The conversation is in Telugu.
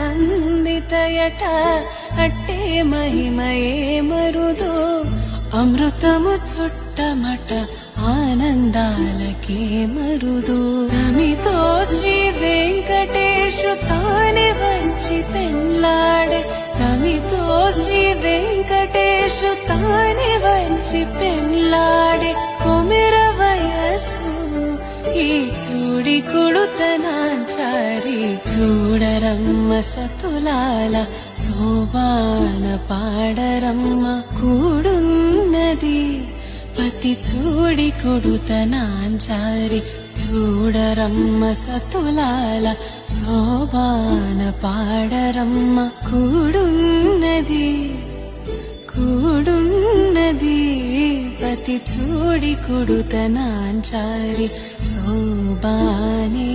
అమరవందితయట అట్టే మహిమయే మరుదో అమృతము చుట్టమట ఆనందాలకే మరుదు తమితో శ్రీ వెంకటేశు తానే వచ్చి పెళ్ళాడే తమితో శ్రీ వెంకటేశు తానే వచ్చి పెళ్ళాడే కొమెర వయస్సు ఈ చూడి కుడుతనాంచారి చూడరమ్మ సతులాల సోబాన పాడరమ్మ కూడున్నది పతి చూడి కుడుతనాంచారి చూడరమ్మ సతులాల సోబాన పాడరమ్మ కూడున్నది పతి చూడి కుడుతనాంచారి సోబానే